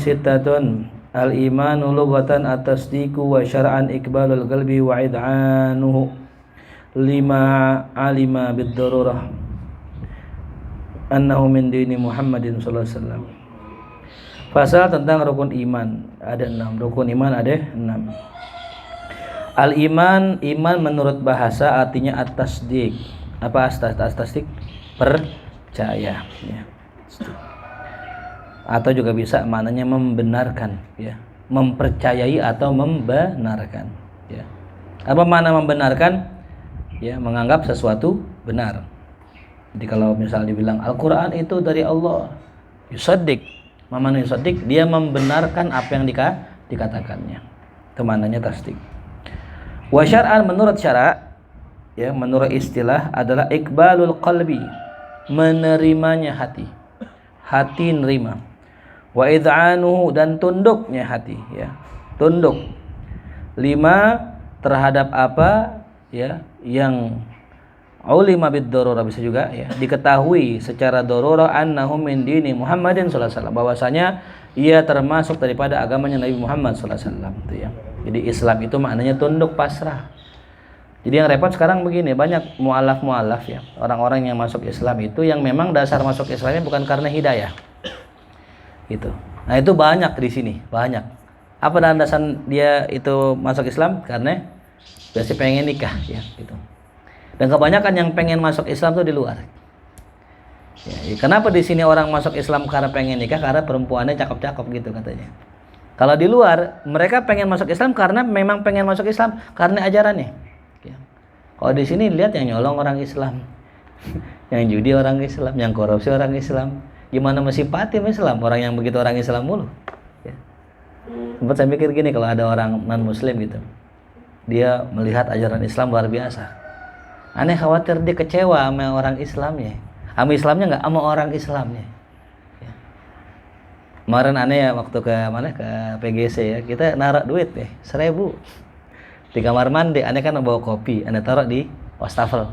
sittatun. Al-imanu lughatan at-tasdiqu wa syar'an iqbalul qalbi wa id'anuhu lima alima bid-darurah annahu min dini Muhammadin sallallahu alaihi wasallam. Pasal tentang rukun iman ada 6. Rukun iman ada 6. Al-iman, iman menurut bahasa artinya at-tasdiq. Apa at-tasdiq? Percaya, ya. Atau juga bisa maknanya membenarkan, ya. Mempercayai atau membenarkan, ya. Apa makna membenarkan? Ya, menganggap sesuatu benar. Jadi kalau misal dibilang Al-Qur'an itu dari Allah, yusaddiq. Mana yusaddiq? Dia membenarkan apa yang dikatakannya. Itu maknanya tasdik. Wa syar'an, menurut syara', ya, menurut istilah adalah iqbalul qalbi, menerimanya hati. Hati nerima. Wa id'anuhu, dan tunduknya hati, ya. Tunduk. 5 terhadap apa, ya, yang ulima bid-darurah, bisa juga, ya, diketahui secara darurah annahu min dini Muhammadin sallallahu alaihi wasallam, bahwasanya ia termasuk daripada agamanya Nabi Muhammad sallallahu alaihi wasallam, itu ya. Jadi Islam itu maknanya tunduk, pasrah. Jadi yang repot sekarang begini, banyak mualaf ya, orang-orang yang masuk Islam itu yang memang dasar masuk Islamnya bukan karena hidayah. Gitu. Nah, itu banyak di sini, banyak. Apa dasar dia itu masuk Islam? Karena biasa pengen nikah, ya, gitu. Dan kebanyakan yang pengen masuk Islam tuh di luar. Ya, kenapa di sini orang masuk Islam karena pengen nikah? Karena perempuannya cakep-cakep gitu katanya. Kalau di luar mereka pengen masuk Islam karena memang pengen masuk Islam karena ajarannya. Ya. Kalau di sini lihat yang nyolong orang Islam, yang judi orang Islam, yang korupsi orang Islam. Gimana masih simpati sama Islam? Orang yang begitu orang Islam mulu. Ya. Sempat saya mikir gini, kalau ada orang non Muslim gitu, dia melihat ajaran Islam luar biasa. Aneh khawatir dia kecewa sama orang Islamnya. Sama Islamnya nggak, sama orang Islamnya. Ya. Kemarin aneh ya waktu ke mana, ke PGC ya, kita naruh duit deh 1.000 di kamar mandi. Aneh kan bawa kopi, aneh taruh di wastafel.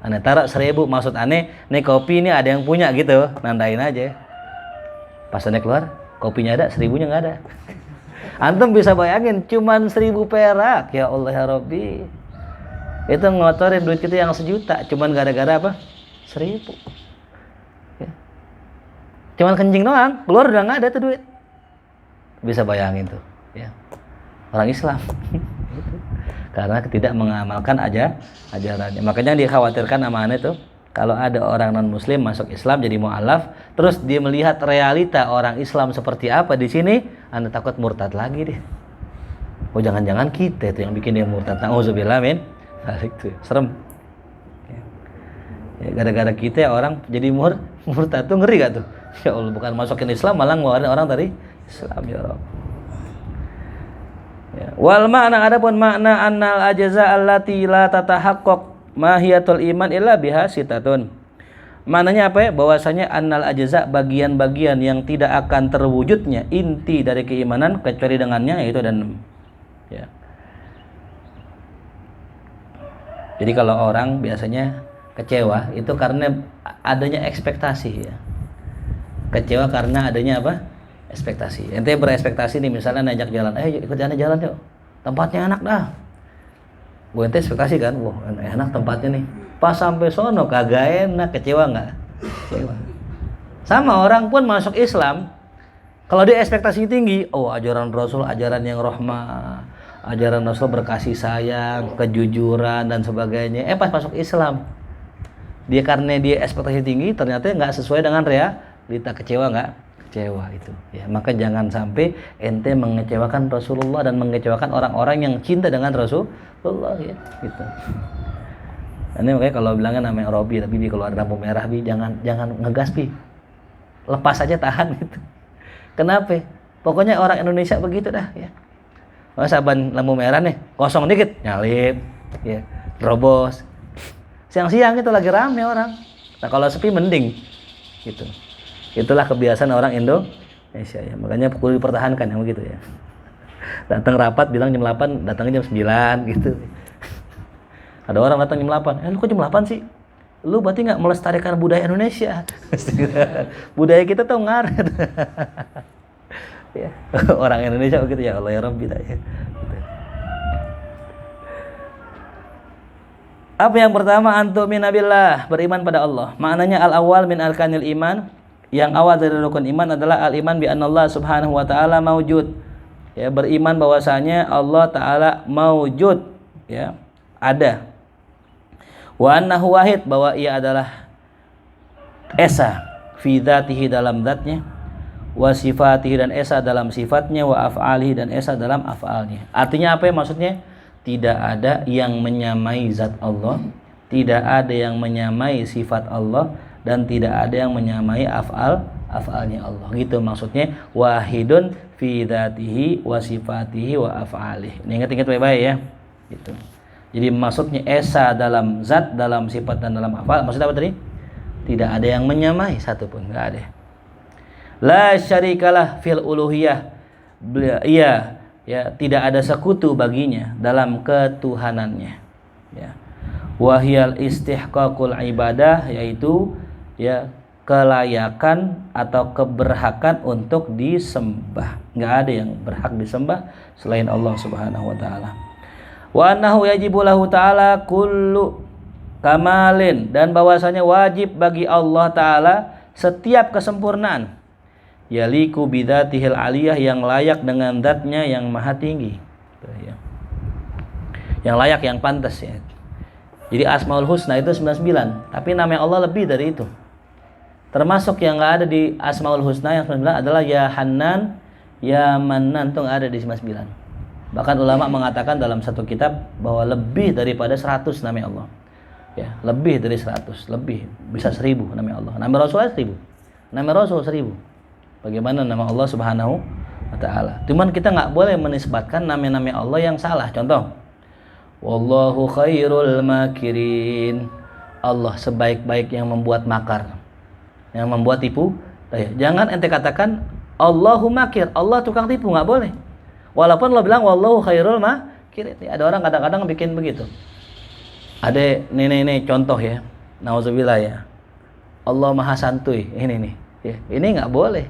Aneh taruh 1.000, maksud aneh nih kopi ini ada yang punya gitu, nandain aja. Pas aneh keluar, kopinya ada, 1.000-nya nggak ada. Antum bisa bayangin, cuman 1.000 perak, ya Allah ya Rabbi. Itu ngotorin duit kita yang 1 juta, cuman gara-gara apa? 1.000. Ya. Cuman kencing doang, keluar udah nggak ada tuh duit. Bisa bayangin tuh, ya. Orang Islam. Karena tidak mengamalkan ajarannya. Makanya dikhawatirkan sama aneh tuh, kalau ada orang non Muslim masuk Islam jadi mu'alaf, terus dia melihat realita orang Islam seperti apa di sini, aneh takut murtad lagi deh. Oh, jangan-jangan kita itu yang bikin dia murtad. Nauzubillah min dzalik tuh. Serem. Ya, gara-gara kita ya orang jadi murtad tuh, ngeri gak tuh? Ya Allah, bukan masukin Islam malah ngeluarin orang dari Islam, ya Rabb. Ya. Wal makna, adapun makna annal ajza allati la tatahaqqaq mahiyatul iman illa biha sitatun. Maknanya apa ya? Bahwasanya annal ajza, bagian-bagian yang tidak akan terwujudnya inti dari keimanan kecuali dengannya, yaitu ada 6. Ya. Jadi kalau orang biasanya kecewa itu karena adanya ekspektasi, ya. Kecewa karena adanya apa? Ekspektasi. Ente berekspektasi nih, misalnya ngajak jalan, ikut jalan yuk, tempatnya enak dah. Gue ente ekspektasi kan, wah enak tempatnya nih. Pas sampai sono kagak enak, kecewa nggak? Kecewa. Sama orang pun masuk Islam, kalau dia ekspektasi tinggi, oh ajaran Rasul, ajaran yang rahmah, ajaran Rasul berkasih sayang, kejujuran dan sebagainya. Pas masuk Islam, dia karena dia ekspektasi tinggi, ternyata nggak sesuai dengan realita, kecewa nggak? Kecewa itu, ya. Maka jangan sampai ente mengecewakan Rasulullah dan mengecewakan orang-orang yang cinta dengan Rasulullah, ya, gitu. Ini makanya kalau bilangnya namanya Robi, tapi di keluar lampu merah, bi jangan ngegas, bi, lepas aja, tahan gitu. Kenapa? Pokoknya orang Indonesia begitu dah, ya. Masa ban lampu merah nih kosong dikit nyalip, ya, terobos. Siang-siang itu lagi rame orang. Nah kalau sepi mending, gitu. Itulah kebiasaan orang Indonesia, ya. Makanya perlu dipertahankan yang begitu, ya. Datang rapat bilang jam 8, datangnya jam 9 gitu. Ada orang datang jam 8. Lu kok jam 8 sih? Lu berarti enggak melestarikan budaya Indonesia. Budaya kita tuh ngaret. Ya. Orang Indonesia begitu ya Allah ya Rabbi ya. Gitu. Apa yang pertama antum minabillah, beriman pada Allah. Maknanya al-awwal min arkanil iman, yang awal dari rukun iman adalah al-iman bi annallaha subhanahu wa ta'ala maujud. Ya, beriman bahwasanya Allah taala maujud, ya, ada. Wa annahu wahid, bahwa ia adalah esa fi dzatihi, dalam zatnya, wa sifatihi, dan esa dalam sifatnya, wa af'alihi, dan esa dalam af'alnya. Artinya apa ya maksudnya? Tidak ada yang menyamai zat Allah, tidak ada yang menyamai sifat Allah, dan tidak ada yang menyamai af'alnya Allah. Gitu maksudnya, wahidun fi dzatihi wa sifatihi wa af'alihi. Ini ingat-ingat baik-baik ya. Gitu. Jadi maksudnya esa dalam zat, dalam sifat, dan dalam af'al. Maksudnya apa tadi? Tidak ada yang menyamai satupun, enggak ada. La syarikalah fil uluhiyah. Ia, ya, tidak ada sekutu baginya dalam ketuhanannya, ya. Wahyal istihqaqul ibadah, yaitu ya kelayakan atau keberhakan untuk disembah. Enggak ada yang berhak disembah selain Allah Subhanahu wa taala. Wa annahu yajibu lahu taala kullu kamalin, dan bahwasanya wajib bagi Allah taala setiap kesempurnaan, yaliku bidzatihil aliyah, yang layak dengan zatnya yang maha tinggi, yang layak, yang pantas ya. Jadi Asmaul Husna itu 99, tapi nama Allah lebih dari itu. Termasuk yang nggak ada di Asmaul Husna yang 99 adalah Ya Hannan, Ya Mannan, itu nggak ada di 99. Bahkan ulama mengatakan dalam satu kitab bahwa lebih daripada 100 nama Allah, ya, lebih dari 100, lebih, bisa 1000 nama Allah. Nama Rasulullah 1000, nama Rasul 1000. Bagaimana nama Allah Subhanahu wa ta'ala. Cuman kita nggak boleh menisbatkan nama-nama Allah yang salah. Contoh, wallahu khairul makirin, Allah sebaik-baik yang membuat makar, yang membuat tipu. Jangan ente katakan Allahu makir, Allah tukang tipu, nggak boleh. Walaupun lo bilang wallahu khairul makirin. Ada orang kadang-kadang bikin begitu. Ada ini contoh ya, nauzubillah ya, Allah maha santuy, ini nih ya, ini nggak boleh.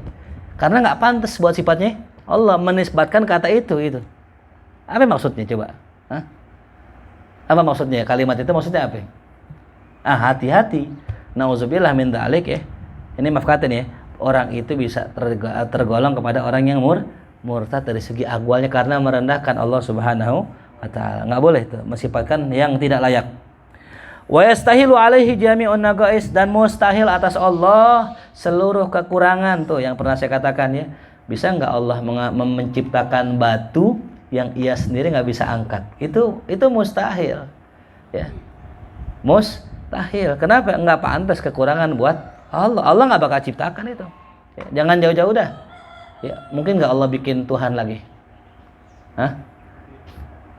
Karena nggak pantas buat sifatnya Allah menisbatkan kata itu. Apa maksudnya coba? Hah? Apa maksudnya? Kalimat itu maksudnya apa? Hati-hati. Nauzubillah min dzalik ya. Ini maaf kata nih ya. Orang itu bisa tergolong kepada orang yang murtad dari segi akwalnya karena merendahkan Allah Subhanahu wa ta'ala. Nggak boleh itu mensifatkan yang tidak layak. Wa yastahilu alaihi jami'un naqais, dan mustahil atas Allah seluruh kekurangan. Tuh yang pernah saya katakan ya, bisa nggak Allah menciptakan batu yang ia sendiri nggak bisa angkat? Itu mustahil ya, mustahil. Kenapa? Nggak pantas kekurangan buat Allah. Allah nggak bakal ciptakan itu ya. Jangan jauh-jauh dah ya. Mungkin nggak Allah bikin Tuhan lagi? Hah?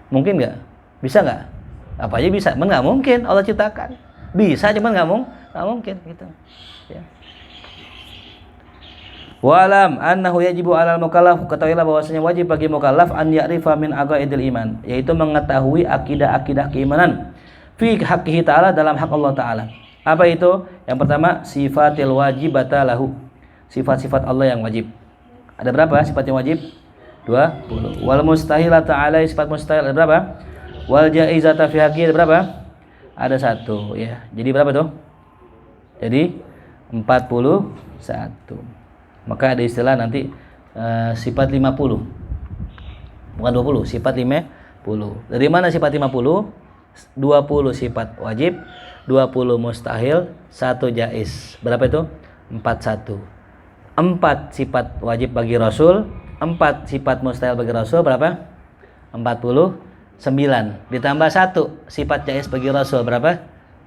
Mungkin nggak? Bisa nggak? Apa aja bisa, nggak mungkin Allah ciptakan. Bisa, cuman nggak mungkin gitu. Ya. Walam annahu yajibu 'alal mukallaf, ketahuilah bahwasanya wajib bagi mukallaf an ya'rifa min aqaidil iman, yaitu mengetahui akidah-akidah keimanan fi haqqihi ta'ala, dalam hak Allah taala. Apa itu? Yang pertama, sifatil wajibata lahu, sifat-sifat Allah yang wajib. Ada berapa sifat yang wajib? 20. Wal mustahilata 'alai, sifat mustahil ada berapa? Wal jaizata fi haqqi berapa? Ada 1 ya. Jadi berapa tuh? Jadi 41. Maka ada istilah nanti sifat 50. Bukan 20, sifat 50. Dari mana sifat 50? 20 sifat wajib, 20 mustahil, 1 jaiz. Berapa itu? 41. 4 sifat wajib bagi Rasul, 4 sifat mustahil bagi Rasul, berapa? 49. Ditambah 1 sifat jaiz bagi Rasul, berapa?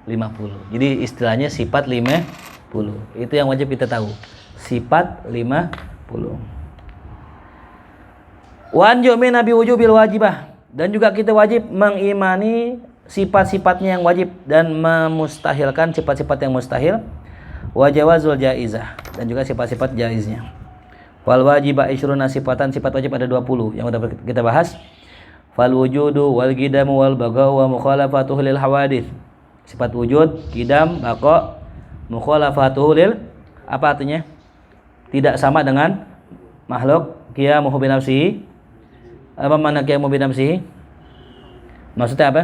50. Jadi istilahnya sifat 50. Itu yang wajib kita tahu. Sifat 50. Wa an yu'mina bi wujubil wajibah, dan juga kita wajib mengimani sifat-sifatnya yang wajib dan memustahilkan sifat-sifat yang mustahil. Wa jawazul jaizah, dan juga sifat-sifat jaiznya. Wal wajibah isyruna sifatan, sifat wajib ada 20 yang sudah kita bahas. Fal wujudu wal qidamu wal baqa'u wa mukhalafatuhu lil hawadits. Sifat wujud, qidam, baqa', mukhalafatuhu lil, apa artinya? Tidak sama dengan makhluk, qiyamuhu bi nafsihi? Apa makna qiyamuhu bi nafsihi? Maksudnya apa?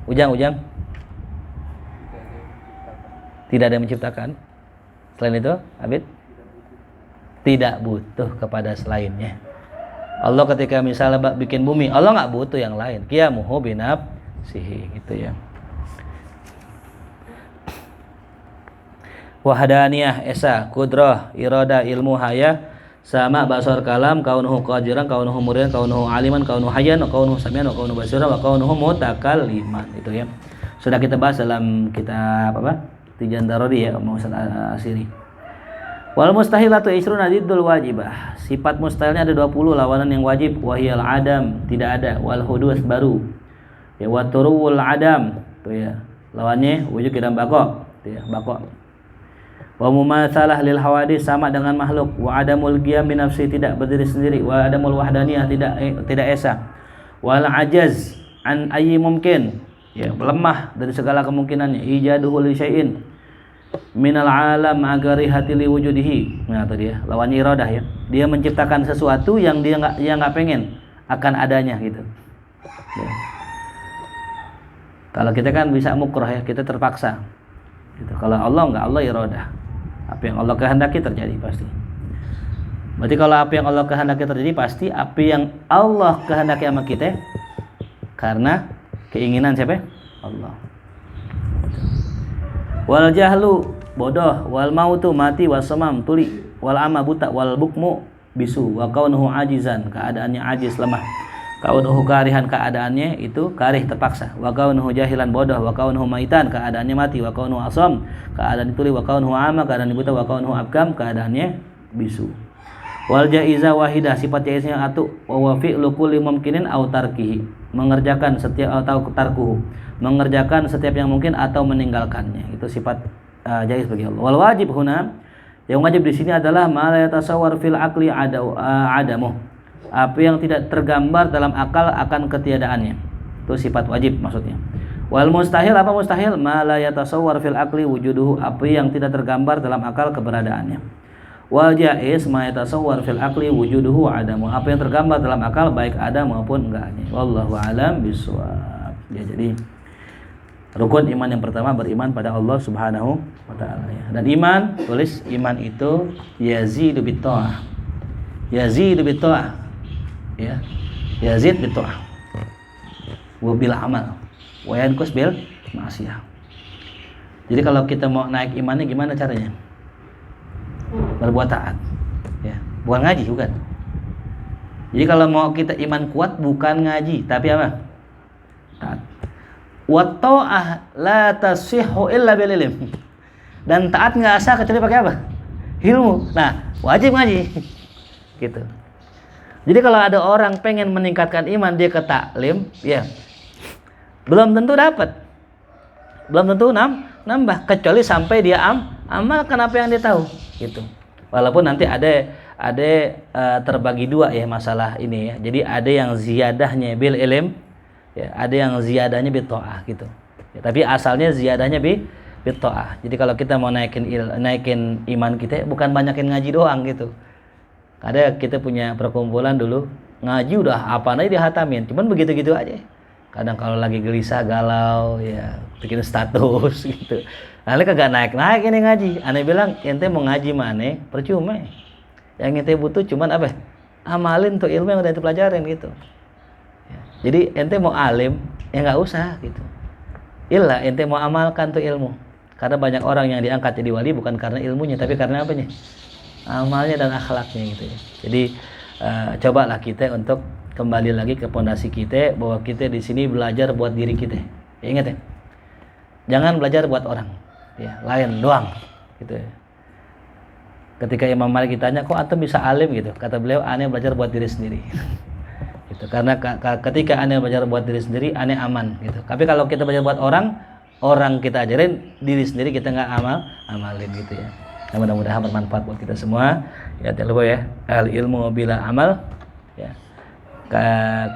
Ujang. Tidak ada yang menciptakan. Selain itu, Abid? Tidak butuh kepada selainnya. Allah ketika misalnya bikin bumi, Allah nggak butuh yang lain. Qiyamuhu bi nafsihi, gitu ya. Wahdaniyah esa, kudrah, irada, ilmu, haya, sama basar kalam, kaunuhu qadiran, kaunuhu muridan, kaunuhu aliman, kaunuhu hayyan, kaunuhu samian, kaunuhu basiran, wa kaunuhu mutakalliman. Itu ya. Sudah kita bahas dalam kitab apa? Tijan Darodi ya, Ustaz Asiri. Wal mustahilatu isruna diddul wajibah. Sifat mustahilnya ada 20 lawanan yang wajib. Wahiyal adam, tidak ada. Wal hudus baru. Ya, wa turuwul adam. Tuh ya. Lawannya wujud dan bako. Tuh ya, bako. Wa mumatsalah lil hawadis, sama dengan makhluk. Wa adamul qiyam bi nafsi, tidak berdiri sendiri. Wa adamul wahdaniyah, tidak esa. Wal ajaz an ayyi mumkin, ya, lemah dari segala kemungkinannya. Ijaduhu li syai'in minal alam agari hati li wujudihi. Nah itu dia, lawannya iradah ya. Dia menciptakan sesuatu yang dia enggak pengen akan adanya gitu. Ya. Kalau kita kan bisa mukrah ya, kita terpaksa. Gitu. Kalau Allah enggak, Allah iradah. Apa yang Allah kehendaki terjadi pasti. Berarti kalau apa yang Allah kehendaki terjadi pasti apa yang Allah kehendaki sama kita karena keinginan siapa? Allah. Wal jahlu bodoh, wal mautu mati, wasamam tuli, wal ama buta, wal bukmu bisu, wa kaunuhu ajizan, keadaannya ajiz lemah, kaunuhu karihan, keadaannya itu karih terpaksa, wa kaunuhu jahilan bodoh, wa kaunuhu maitan, keadaannya mati, wa kaunuhu asam, keadaan tuli, wa kaunuhu ama, keadaan buta, wa kaunuhu abkam, keadaannya bisu. Wal jaiza wahidah, sifat jaiznya atu, wa fi'lu kulli mumkinin aw tarkihi, mengerjakan setiap atau tarkuhu, mengerjakan setiap yang mungkin atau meninggalkannya. Itu sifat jaiz bagi Allah. Wal wajib huna, yang wajib di sini adalah ma la yatasawwar fil aqli adamu, apa yang tidak tergambar dalam akal akan ketiadaannya. Itu sifat wajib maksudnya. Wal mustahil, apa mustahil? Ma la yatasawwar fil aqli wujuduhu, apa yang tidak tergambar dalam akal keberadaannya. Wal jaiz ma yatasawwar fil aqli wujuduhu wa adamu, apa yang tergambar dalam akal baik ada maupun enggaknya. Wallahu alam bisawab. Ya, jadi rukun iman yang pertama beriman pada Allah Subhanahu wa taala ya. Dan iman, tulis iman itu yazidu bitta'ah. Yazidu bitta'ah. Ya. Yazid bitta'ah. Wa bil amal. Wa yanqus bil ma'siyah. Jadi kalau kita mau naik imannya gimana caranya? Berbuat taat ya, bukan ngaji, bukan. Jadi kalau mau kita iman kuat bukan ngaji tapi apa? Taat. Wa ta'ah la tasihhu illa bil ilm. Dan taat enggak sah kecuali pakai apa? Ilmu. Nah, wajib ngaji. Gitu. Jadi kalau ada orang pengen meningkatkan iman dia ke taklim, ya. Belum tentu dapat. Belum tentu nambah kecuali sampai dia amalkan apa yang dia tahu. Gitu. Walaupun nanti ada terbagi dua ya masalah ini ya. Jadi ada yang ziyadahnya bil ilm, ya, ada yang ziyadahnya bil ta'ah gitu. Ya, tapi asalnya ziyadahnya bil ta'ah. Jadi kalau kita mau naikin iman kita bukan banyakin ngaji doang gitu. Ada kita punya perkumpulan dulu ngaji udah apa aja dihatamin, cuman begitu-gitu aja. Kadang kalau lagi gelisah galau ya bikin status gitu. Lalu kagak naik-naik ini ngaji. Aneh bilang, ente mau ngaji mana? Percuma. Yang ente butuh cuman apa? Amalin tuh ilmu yang udah ente pelajarin gitu. Ya. Jadi ente mau alim, ya nggak usah gitu. Illa ente mau amalkan tuh ilmu. Karena banyak orang yang diangkat jadi wali bukan karena ilmunya, tapi karena apanya? Amalnya dan akhlaknya gitu ya. Jadi cobalah kita untuk kembali lagi ke pondasi kita bahwa kita di sini belajar buat diri kita. Ya, ingat ya. Jangan belajar buat orang. Ya, lain doang gitu ya. Ketika Imam Malik ditanya, kok antum bisa alim gitu? Kata beliau, aneh belajar buat diri sendiri. Gitu. Karena ketika aneh belajar buat diri sendiri, aneh aman gitu. Tapi kalau kita belajar buat orang kita ajarin, diri sendiri kita nggak amalin gitu ya. Nah, mudah-mudahan bermanfaat buat kita semua. Ya, jangan lupa ya, al ilmu bila amal ya.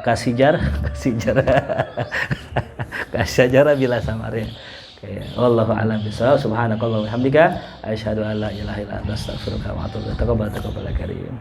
Kasijar bila samar ya. Oke, wallahu a'lam bishawab. Subhanakallah wa bihamdika asyhadu an la ilaha illa anta astaghfiruka wa atubu ilaik. Taqabbal karim.